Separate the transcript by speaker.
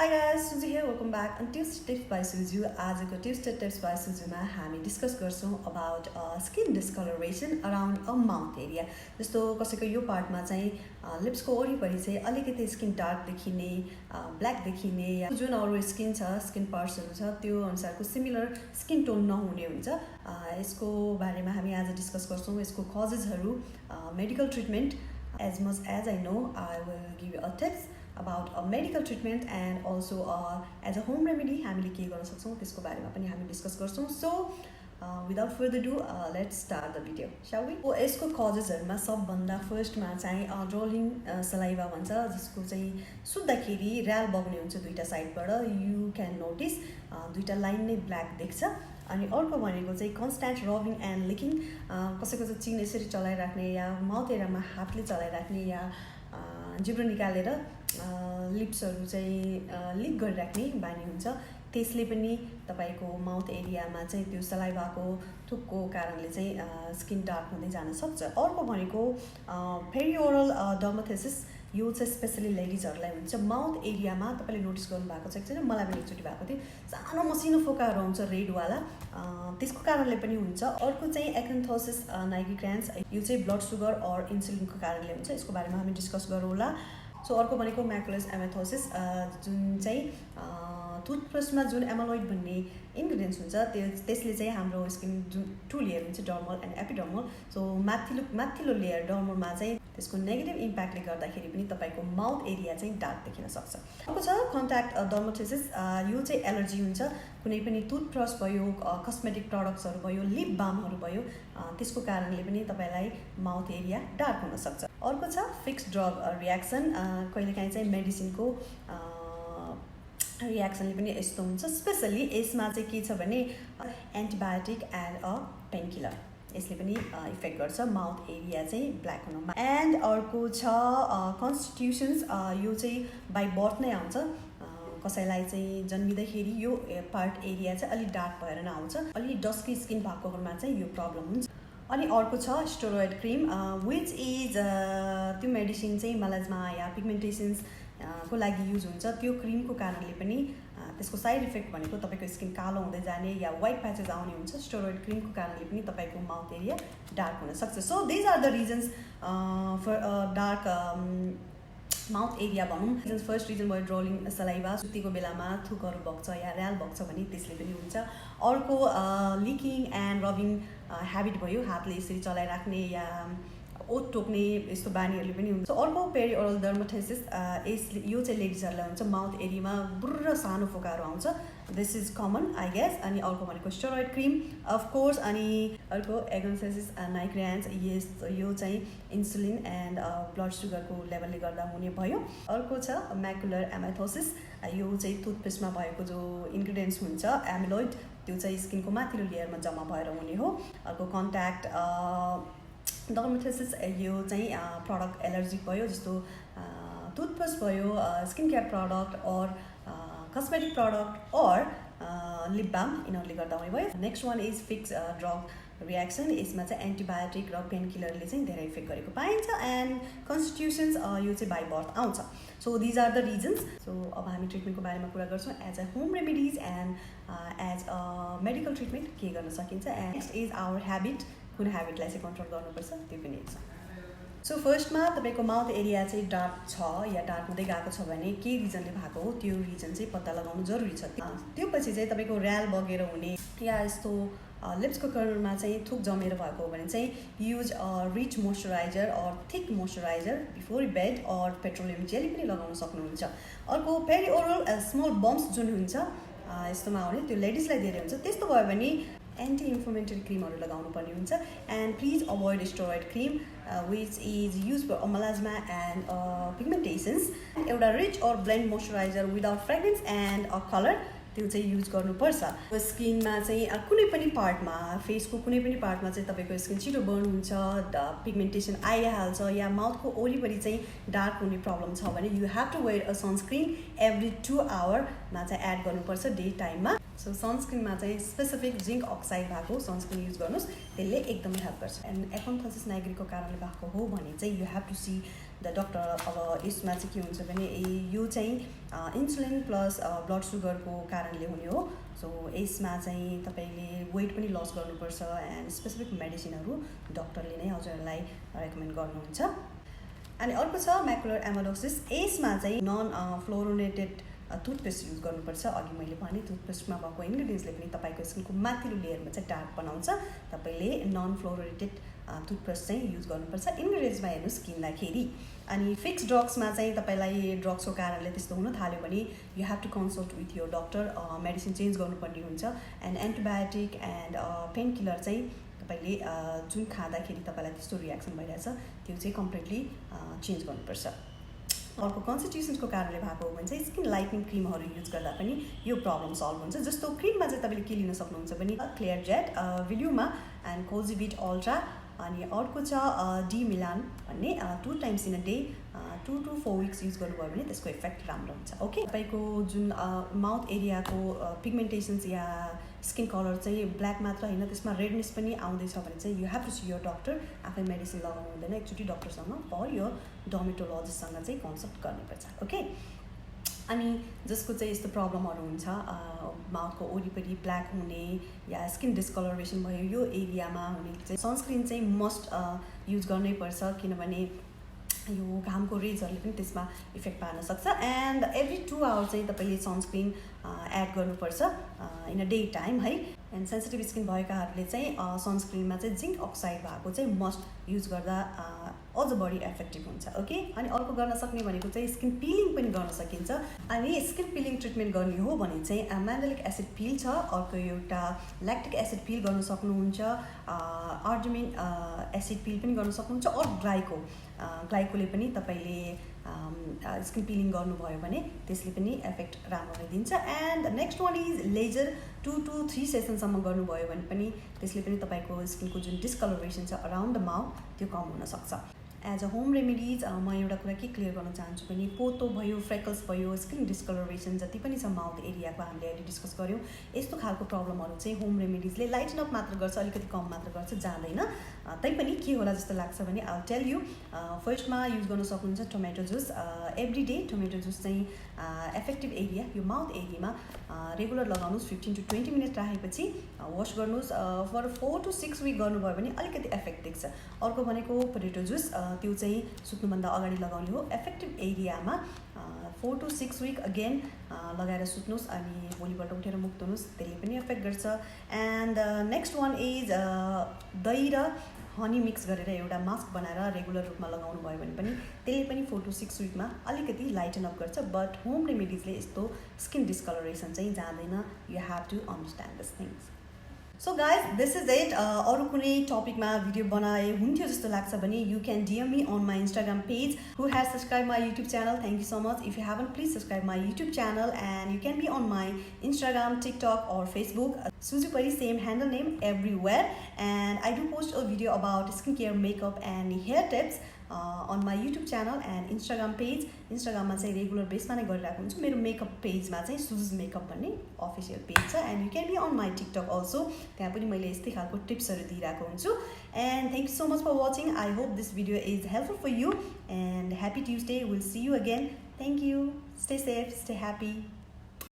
Speaker 1: Hi guys, Suzu here. Welcome back on Tuesday Tips by Suzu. आजको Tuesday Tips by Suzuमा हामी discuss गर्छौं about skin discoloration around a mouth area. जस्तो कसैको यो पार्टमा चाहिँ लिप्सको वरिपरि चाहिँ अलिकति स्किन डार्क देखिने, ब्ल्याक देखिने या जुन अरु स्किन छ, स्किन पार्ट्सहरु छ त्यो अनुसारको सिमिलर स्किन टोन नहुने हुन्छ। यसको बारेमा हामी आज डिस्कस गर्छौं। यसको कजेसहरु, medical treatment. As much as I know, I will give you a tips about a medical treatment and also as a home remedy हामीले के गर्न सक्छौं त्यसको बारेमा पनि हामी डिस्कस गर्छौं। So without further ado, let's start the video, shall we? यसको कजेसहरुमा सबभन्दा फर्स्टमा चाहिँ ड्रोलिङ सलाइभा भन्छ, जसको चाहिँ सुत्दाखेरि र्याल बग्ने हुन्छ दुईटा साइडबाट। यु क्यान नोटिस दुईटा लाइन नै ब्ल्याक देख्छ। अनि अर्को भनेको चाहिँ कन्स्ट्यान्ट रबिङ एन्ड लिकिङ, कसैको चाहिँ चिन यसरी चलाइराख्ने या माउथ एरियामा हातले चलाइराख्ने या जिब्रो निकालेर लिप्सहरु चाहिँ लिक गरिराख्ने बानी हुन्छ। त्यसले पनि तपाईको माउथ एरियामा चाहिँ त्यो सलाइभाको थुकको कारणले चाहिँ स्किन डार्क हुँदै जान सक्छ। अर्को भनेको पेरिओरल डर्माथोसिस, यो चाहिँ स्पेशली लेडिजहरुलाई हुन्छ। माउथ एरियामा तपाईले नोटिस गर्नु भएको छ कि छैन, मलाई पनि एकचोटी भएको थियो, सानो मसिनो फोकाहरु आउँछ रेड वाला, त्यसको कारणले पनि हुन्छ। अर्को चाहिँ एक्यान्थोसिस नाइग्रिग्रान्स, यो चाहिँ ब्लड सुगर और इन्सुलिनको कारणले हुन्छ। यसको बारेमा हामी डिस्कस गरौँला। सो अर्को भनेको म्याकुलस एमेथोसिस, जुन चाहिँ टुथपेस्टमा जुन एमालोइड भन्ने इन्ग्रेडियन्ट्स हुन्छ त्यसले चाहिँ हाम्रो स्किन जुन टु लेयर हुन्छ, डर्मल एन्ड एपिडर्मल, सो माथिल्लो लेयर डर्मलमा चाहिँ त्यसको नेगेटिभ इम्प्याक्टले गर्दाखेरि पनि तपाईको माउथ एरिया चाहिँ डार्क देखिन सक्छ। अर्को छ कन्ट्याक्ट डर्माथोसिस, यो चाहिँ एलर्जी हुन्छ। कुनै पनि टुथब्रस भयो, कस्मेटिक प्रडक्ट्सहरु भयो, लिप बामहरु भयो, त्यसको कारणले पनि तपाईलाई माउथ एरिया डार्क हुन सक्छ। अर्को छ फिक्स्ड ड्रग रियाक्सन, कहिलेकाहीँ चाहिँ मेडिसिनको रियाक्सनले पनि यस्तो हुन्छ। स्पेशली यसमा चाहिँ के छ भने antibiotic and a pain killer, यसले पनि इफेक्ट गर्छ माउथ एरिया चाहिँ ब्ल्याक हुनमा। एन्ड अर्को छ कन्स्टिट्युसन्स, यो चाहिँ बाइ बर्थ नै आउँछ। कसैलाई चाहिँ जन्मिँदाखेरि यो पार्ट एरिया चाहिँ अलि डार्क भएर नै आउँछ, अलि डस्की स्किन भएकोमा चाहिँ यो प्रब्लम हुन्छ। अनि अर्को छ स्टेरोइड क्रिम, विच इज त्यो मेडिसिन चाहिँ मेलाज्मा या पिगमेन्टेसन्स को लागि युज हुन्छ। त्यो क्रिमको कारणले पनि त्यसको साइड इफेक्ट भनेको तपाईको स्किन कालो हुँदै जाने या व्हाइट प्याचेस आउने हुन्छ। स्टेरोइड क्रिमको कारणले पनि तपाईको माउथ एरिया डार्क हुन सक्छ। So these are the reasons for dark mouth area भनौँ। फर्स्ट रिजन भयो ड्रोलिङ सलाइभा, सुतेको बेलामा थुकहरु बग्छ या र्याल बग्छ भने त्यसले पनि हुन्छ। अर्को लिकिङ एन्ड रबिङ ह्याबिट भयो, हातले यसरी चलाइराख्ने या ओठ टोक्ने यस्तो बानीहरुले पनि हुन्छ। अर्को पेरिओरल डर्माथोसिस, यो चाहिँ लेडिजहरुलाई हुन्छ। माउथ एरियामा बुर्र सानो फोकाहरु आउँछ, this is common I guess. अनि अर्को भनेको स्टेरोइड क्रिम अफ कोर्स। अनि अर्को एक्यान्थोसिस नाइग्रिग्रान्स, यो चाहिँ इन्सुलिन एन्ड ब्लड सुगरको लेभलले गर्दा हुने भयो। अर्को छ म्याकुलर एमेथोसिस, यो चाहिँ टुथपेस्टमा भएको जो इन्ग्रेडियन्ट्स हुन्छ एमिलोइड, त्यो चाहिँ स्किनको माथिल्लो लेयरमा जम्मा भएर हुने हो। अर्को कन्ट्याक्ट डर्माथोसिस, यो चाहिँ प्रडक्ट एलर्जिक भयो, जस्तो टुथपेस्ट भयो, स्किन केयर प्रडक्ट और कस्मेटिक प्रडक्ट और लिप बाम, यिनीहरूले गर्दा हुने भयो। Next one is fix drug reaction, यसमा चाहिँ एन्टिबायोटिक र पेन किलरले चाहिँ धेरै इफेक्ट गरेको पाइन्छ। एन्ड कन्स्टिट्युसन्स, यो चाहिँ बाइ बर्थ आउँछ। So these are the reasons. So अब हामी ट्रिटमेन्टको बारेमा कुरा गर्छौँ as a home remedies and as a medical treatment के गर्न सकिन्छ। And next is our habit, कुन ह्याबिटलाई चाहिँ कन्ट्रोल गर्नुपर्छ त्यो पनि छ। सो फर्स्टमा तपाईको माउथ एरिया चाहिँ डार्क छ या डार्क हुँदै गएको छ भने के रिजनले भएको हो, त्यो रिजन चाहिँ पत्ता लगाउनु जरुरी छ। त्यो पछि चाहिँ तपाईको र्याल बगेर हुने या यस्तो लिप्सको कर्नरमा चाहिँ थुक जमेर भएको हो भने चाहिँ युज रिच मोइस्चराइजर और थिक मोइस्चराइजर बिफोर बेड और पेट्रोलियम जेली पनि लगाउन सक्नुहुन्छ। अर्को पेरिओरल स्मल बम्प्स जुन हुन्छ यस्तोमा आउने, त्यो लेडिजलाई धेरै हुन्छ। त्यस्तो भयो भने एन्टी इन्फ्लेमेटरी क्रिमहरु लगाउनु पर्ने हुन्छ। And please avoid steroid cream which is use for melasma and pigmentations. एउटा rich or bland moisturizer without fragrance and a colour, त्यो चाहिँ युज गर्नुपर्छ। स्किनमा चाहिँ कुनै पनि पार्टमा, फेसको कुनै पनि पार्टमा चाहिँ तपाईको स्किन छिटो बर्न हुन्छ, पिगमेन्टेसन आइहाल्छ या माउथको वरिपरि चाहिँ डार्क हुने प्रब्लम छ भने you have to wear a sunscreen every 2 आवरमा चाहिँ एड गर्नुपर्छ डे टाइममा। सो सनस्क्रिनमा चाहिँ स्पेसिफिक जिङ्क अक्साइड भएको सनस्क्रिन युज गर्नुहोस्, त्यसले एकदमै हेल्प गर्छ। एन्ड एक्यान्थोसिस नाइग्रिको कारणले भएको हो भने चाहिँ you have to see the doctor अब यसमा चाहिँ के हुन्छ भने यो चाहिँ इन्सुलिन प्लस ब्लड सुगरको कारणले हुने हो। सो यसमा चाहिँ तपाईँले वेट पनि लस गर्नुपर्छ एन्ड स्पेसिफिक मेडिसिनहरू डक्टरले नै हजुरलाई रेकमेन्ड गर्नुहुन्छ। अनि अर्को छ म्याकुलर एमोडोसिस। यसमा चाहिँ नन फ्लोरोनेटेड टुथपेस्ट युज गर्नुपर्छ। अघि मैले भने टुथपेस्टमा भएको इन्ग्रिडियन्ट्सले पनि तपाईँको स्किनको माथिल्लो लेयरमा चाहिँ डार्क बनाउँछ। तपाईँले नन फ्लोरोनेटेड टुथपेस्ट चाहिँ युज गर्नुपर्छ इन्ग्रिडियन्ट्समा हेर्नुहोस् किन्दाखेरि। अनि फिक्स ड्रग्समा चाहिँ तपाईँलाई ड्रग्सको कारणले त्यस्तो हुन थाल्यो भने you have to consult with your doctor, medicine change गर्नुपर्ने हुन्छ। And antibiotic and pain killer चाहिँ तपाईँले जुन खाँदाखेरि तपाईँलाई त्यस्तो रियाक्सन भइरहेछ त्यो चाहिँ कम्प्लिटली चेन्ज गर्नुपर्छ। अर्को कन्स्टिट्युसन्सको कारणले भएको हो भने चाहिँ स्किन लाइटनिङ क्रिमहरू युज गर्दा पनि यो प्रब्लम सल्भ हुन्छ। जस्तो क्रिममा चाहिँ तपाईँले के लिन सक्नुहुन्छ भने क्लियर जेट, विल्युमा एन्ड कोजिभिट अल्ट्रा। अनि अर्को छ डी मिलान भन्ने 2 times in a day 2 to 4 weeks use गर्नुभयो भने त्यसको इफेक्ट राम्रो हुन्छ। ओके, तपाईँको जुन माउथ एरियाको पिगमेन्टेसन्स या स्किन कलर चाहिँ ब्ल्याक मात्र होइन त्यसमा रेडनेस पनि आउँदैछ भने चाहिँ you have to see your doctor. आफै मेडिसिन लगाउनु हुँदैन, एकचोटि डक्टरसँग फर यो डर्मेटोलोजिस्टसँग चाहिँ कन्सल्ट गर्नुपर्छ। ओके, अनि जसको चाहिँ यस्तो प्रब्लमहरू हुन्छ माउथको वरिपरि ब्ल्याक हुने या स्किन डिस्कलरेसन भयो यो एरियामा हुने चाहिँ सनस्क्रिन चाहिँ मस्ट युज गर्नै पर्छ, किनभने यो घामको रेजहरूले पनि त्यसमा इफेक्ट पार्न सक्छ। एन्ड एभ्री 2 hours चाहिँ तपाईँले सनस्क्रिन एड गर्नुपर्छ इन अ डे टाइम है। एन्ड सेन्सिटिभ स्किन भएकाहरूले चाहिँ सनस्क्रिनमा चाहिँ जिङ्क अक्साइड भएको चाहिँ मस्ट युज गर्दा अझ बढी इफेक्टिभ हुन्छ। ओके, अनि अर्को गर्न सक्ने भनेको चाहिँ स्किन पिलिङ पनि गर्न सकिन्छ। अनि स्किन पिलिङ ट्रिटमेन्ट गर्ने हो भने चाहिँ म्यान्डलिक एसिड पिल छ, अर्को एउटा ल्याक्टिक एसिड पिल गर्न सक्नुहुन्छ, आर्जिमिन एसिड पिल पनि गर्न सक्नुहुन्छ, और ग्लाइकोले पनि तपाईँले स्किन पिलिङ गर्नुभयो भने त्यसले पनि इफेक्ट राम्रो दिन्छ। And next one is laser, 2 to 3 सेसनसम्म गर्नुभयो भने पनि त्यसले पनि तपाईँको स्किनको जुन डिस्कलरेसन छ अराउन्ड द माउथ त्यो कम हुनसक्छ। एज अ होम रेमेडिज म एउटा कुरा के क्लियर गर्न चाहन्छु भने पोतो भयो, फ्रेकल्स भयो, स्किन डिस्कलरेसन जति पनि छ माउथ एरियाको हामीले अहिले डिस्कस गऱ्यौँ, यस्तो खालको प्रब्लमहरू चाहिँ होम रेमेडिजले लाइटन अप मात्र गर्छ, अलिकति कम मात्र गर्छ, जाँदैन। तैपनि के होला जस्तो लाग्छ भने आई टेल यु। फर्स्टमा युज गर्न सक्नुहुन्छ tomato juice. Every day tomato juice चाहिँ इफेक्टिभ एरिया यो माउथ एरियामा रेगुलर लगाउनुहोस्। 15 to 20 मिनट राखेपछि वास गर्नुहोस्। फर 4 to 6 week गर्नुभयो भने अलिकति इफेक्ट देख्छ। अर्को भनेको पोटेटो जुस, त्यो चाहिँ सुत्नुभन्दा अगाडि लगाउने हो इफेक्टिभ एरियामा। 4 to 6 week अगेन लगाएर सुत्नुहोस् अनि भोलिपल्ट उठेर मुक्तनुहोस्, त्यसले पनि इफेक्ट गर्छ। एन्ड नेक्स्ट वान इज दही र हनी मिक्स गरेर एउटा मास्क बनाएर रेगुलर रूपमा लगाउनु भयो भने पनि त्यसले पनि 4 to 6 weekमा अलिकति लाइटन अप गर्छ। बट होम रेमेडिजले यस्तो स्किन डिस्कलरेसन चाहिँ जाँदैन। You have to understand this things. So guys, this is it. अरू कुनै टपिकमा भिडियो बनाए हुन्थ्यो जस्तो लाग्छ भने you can DM me on my Instagram page who has subscribe my YouTube channel. Thank you so much. If you haven't please subscribe my YouTube channel and you can be on my Instagram, TikTok और Facebook, Suju Pari, same handle name everywhere. And I do post a video about skincare, makeup and hair tips on my YouTube channel and Instagram page. Instagram मा चाहिँ regular बेसमा नै गरिरहेको हुन्छु। मेरो makeup पेजमा चाहिँ Suju's makeup भन्ने अफिसियल पेज छ। And you can be on my TikTok also, त्यहाँ पनि मैले यस्तै खालको टिप्सहरू दिइरहेको हुन्छु। And thank you so much for watching. I hope this video is helpful for you and happy Tuesday. Will see you again. Thank you. Stay safe, stay happy.